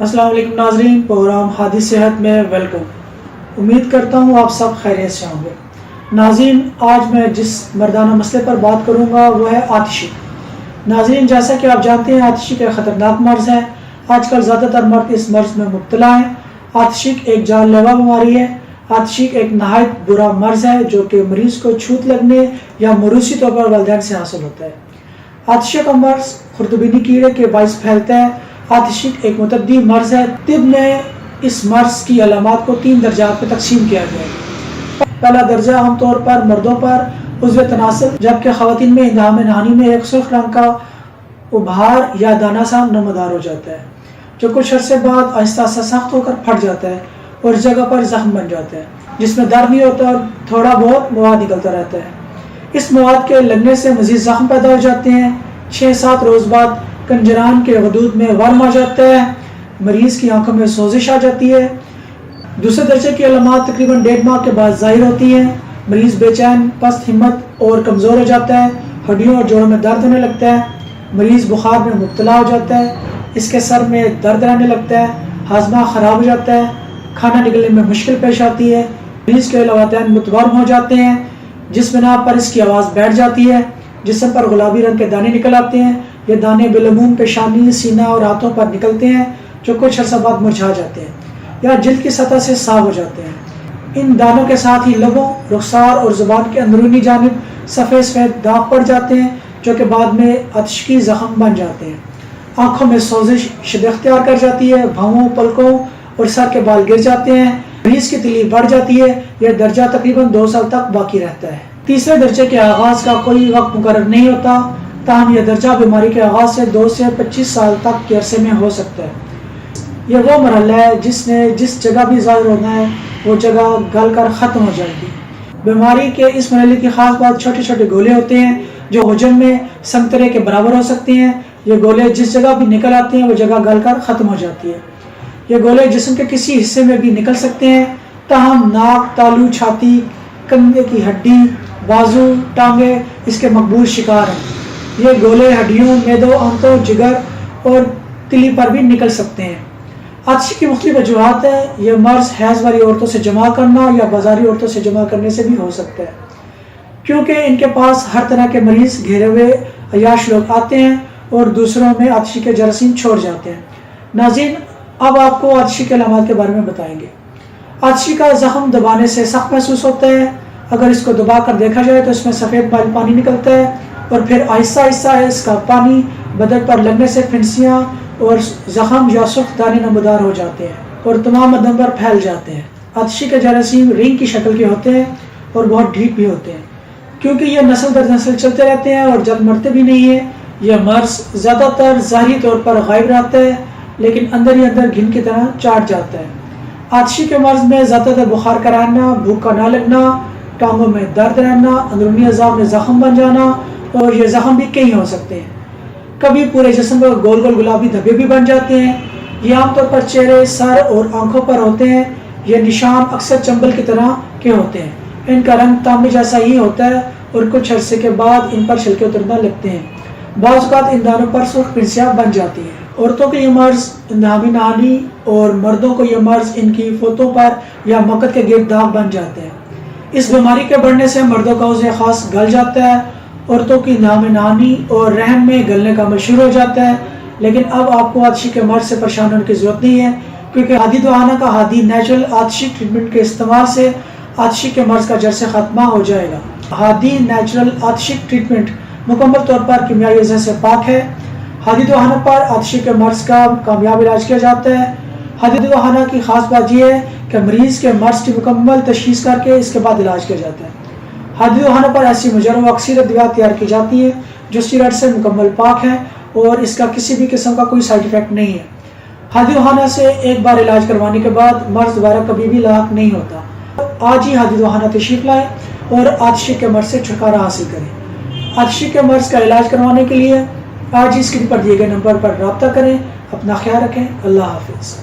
السلام علیکم ناظرین، پروگرام ہادی صحت میں ویلکم۔ امید کرتا ہوں آپ سب خیریت سے ہوں گے۔ ناظرین، آج میں جس مردانہ مسئلے پر بات کروں گا وہ ہے آتشی۔ ناظرین، جیسا کہ آپ جانتے ہیں آتشی ایک خطرناک مرض ہے۔ آج کل زیادہ تر مرد اس مرض میں مبتلا ہیں۔ آتشی ایک جان لیوا بیماری ہے۔ آتشی ایک نہایت برا مرض ہے جو کہ مریض کو چھوت لگنے یا موروثی طور پر والدین سے حاصل ہوتا ہے۔ آتشی کا مرض خردبینی کیڑے کے باعث پھیلتا ہے۔ آتشی ایک متعدی مرض ہے۔ طب نے اس مرض کی علامات کو 3 درجات میں تقسیم کیا گیا ہے۔ پہلا درجہ عام طور پر مردوں پر عضو تناسل، جبکہ خواتین میں اندام نہانی میں ایک سرخ رنگ کا ابھار یا دانہ سا نمودار ہو جاتا ہے، جو کچھ عرصے بعد آہستہ آہستہ سخت ہو کر پھٹ جاتا ہے اور اس جگہ پر زخم بن جاتا ہے، جس میں درد نہیں ہوتا اور تھوڑا بہت مواد نکلتا رہتا ہے۔ اس مواد کے لگنے سے مزید زخم پیدا ہو جاتے ہیں۔ 6-7 روز بعد کنجران کے غدود میں ورم آ جاتا ہے، مریض کی آنکھوں میں سوزش آ جاتی ہے۔ دوسرے درجے کی علامات تقریباً 1.5 ماہ کے بعد ظاہر ہوتی ہیں۔ مریض بے چین، پست ہمت اور کمزور ہو جاتا ہے، ہڈیوں اور جوڑوں میں درد ہونے لگتا ہے، مریض بخار میں مبتلا ہو جاتا ہے، اس کے سر میں درد رہنے لگتا ہے، ہاضمہ خراب ہو جاتا ہے، کھانا نگلنے میں مشکل پیش آتی ہے، مریض کے لواتین متورم ہو جاتے ہیں، جس بنا پر اس کی آواز بیٹھ جاتی ہے، جسم پر گلابی رنگ کے دانے نکل آتے ہیں۔ یہ دانے بالعموم پیشانی، سینہ اور ہاتھوں پر نکلتے ہیں، جو کچھ عرصہ بعد مرجھا جاتے ہیں یا جلد کی سطح سے صاف ہو جاتے ہیں۔ ان دانوں کے ساتھ ہی لبوں، رخسار اور زبان کے اندرونی جانب سفید سفید داغ پڑ جاتے ہیں، جو کہ بعد میں آتشی زخم بن جاتے ہیں۔ آنکھوں میں سوزش شدت اختیار کر جاتی ہے، بھاؤں، پلکوں اور سر کے بال گر جاتے ہیں، مریض کی تلی بڑھ جاتی ہے۔ یہ درجہ تقریباً 2 سال تک باقی رہتا ہے۔ تیسرے درجے کے آغاز کا کوئی وقت مقرر نہیں ہوتا، تاہم یہ درجہ بیماری کے آغاز سے 2 سے 25 سال تک کے عرصے میں ہو سکتا ہے۔ یہ وہ مرحلہ ہے جس نے جس جگہ بھی ظاہر ہونا ہے وہ جگہ گل کر ختم ہو جائے گی۔ بیماری کے اس مرحلے کی خاص بات چھوٹے چھوٹے گولے ہوتے ہیں جو حجم میں سنگترے کے برابر ہو سکتے ہیں۔ یہ گولے جس جگہ بھی نکل آتے ہیں وہ جگہ گل کر ختم ہو جاتی ہے۔ یہ گولے جسم کے کسی حصے میں بھی نکل سکتے ہیں، تاہم ناک، تالو، چھاتی، کندھے کی ہڈی، بازو، ٹانگیں اس کے مقبول شکار ہیں۔ یہ گولے ہڈیوں، میدوں، آنتوں، جگر اور تلی پر بھی نکل سکتے ہیں۔ آتشی کی مختلف وجوہات ہیں۔ یہ مرض حیض والی عورتوں سے جمع کرنا یا بازاری عورتوں سے جمع کرنے سے بھی ہو سکتا ہے، کیونکہ ان کے پاس ہر طرح کے مریض گھیرے ہوئے عیاش لوگ آتے ہیں اور دوسروں میں آتشی کے جراثیم چھوڑ جاتے ہیں۔ ناظرین، اب آپ کو آتشی کے علامات کے بارے میں بتائیں گے۔ آتشی کا زخم دبانے سے سخت محسوس ہوتا ہے۔ اگر اس کو دبا کر دیکھا جائے تو اس میں سفید مائل پانی نکلتا ہے اور پھر آہستہ آہستہ اس کا پانی بدن پر لگنے سے پھنسیاں اور زخم یا سرخ دانے نمودار ہو جاتے ہیں اور تمام بدن پر پھیل جاتے ہیں۔ آتشی کے جراثیم رنگ کی شکل کے ہوتے ہیں اور بہت ڈھیٹ بھی ہوتے ہیں، کیونکہ یہ نسل در نسل چلتے رہتے ہیں اور جلد مرتے بھی نہیں ہیں۔ یہ مرض زیادہ تر ظاہری طور پر غائب رہتا ہے، لیکن اندر ہی اندر گھن کی طرح چاٹ جاتا ہے۔ آتشی کے مرض میں زیادہ تر بخار کا رہنا، بھوک کا نہ لگنا، ٹانگوں میں درد رہنا، اندرونی اعضاء میں زخم بن جانا، اور یہ زخم بھی کئی ہو سکتے ہیں۔ کبھی پورے جسم پر گول گول گلابی دھبے بھی بن جاتے ہیں۔ یہ عام طور پر چہرے، سر اور آنکھوں پر ہوتے ہیں۔ یہ نشان اکثر چنبل کی طرح کے ہوتے ہیں۔ ان کا رنگ تانبے جیسا ہی ہوتا ہے اور کچھ عرصے کے بعد ان پر چھلکے اترنا لگتے ہیں۔ بعض اوقات ان دانوں پر سرخ پھنسیاں بن جاتی ہیں۔ عورتوں کے یہ مرض اندامی نہانی اور مردوں کو یہ مرض ان کی فوتوں پر یا مقد کے گرد داغ بن جاتے ہیں۔ اس بیماری کے بڑھنے سے مردوں کا عضو خاص گل جاتا ہے، عورتوں کی اندام نہانی اور رحم میں گلنے کا عمل شروع ہو جاتا ہے۔ لیکن اب آپ کو آتشی کے مرض سے پریشان ہونے کی ضرورت نہیں ہے، کیونکہ ہادی دواخانہ کا ہادی نیچرل آتشی ٹریٹمنٹ کے استعمال سے آتشی کے مرض کا جڑ سے خاتمہ ہو جائے گا۔ ہادی نیچرل آتشی ٹریٹمنٹ مکمل طور پر کیمیائی اجزاء سے پاک ہے۔ ہادی دواخانہ پر آتشی کے مرض کا کامیاب علاج کیا جاتا ہے۔ ہادی دواخانہ کی خاص بات یہ ہے کہ مریض کے مرض کی مکمل تشخیص کر کے اس کے بعد علاج کیا جاتا ہے۔ ہادی دواخانہ پر ایسی مجرب و اکثر ادویات تیار کی جاتی ہیں جو اسٹیرائڈ سے مکمل پاک ہے اور اس کا کسی بھی قسم کا کوئی سائیڈ ایفیکٹ نہیں ہے۔ ہادی دواخانہ سے ایک بار علاج کروانے کے بعد مرض دوبارہ کبھی بھی لاحق نہیں ہوتا۔ آج ہی ہادی دواخانہ تشریف لائیں اور آتشی کے مرض سے چھٹکارا حاصل کریں۔ آتشی کے مرض کا علاج کروانے کے لیے آج ہی اسکرین پر دیے گئے نمبر پر رابطہ کریں۔ اپنا خیال رکھیں۔ اللہ حافظ۔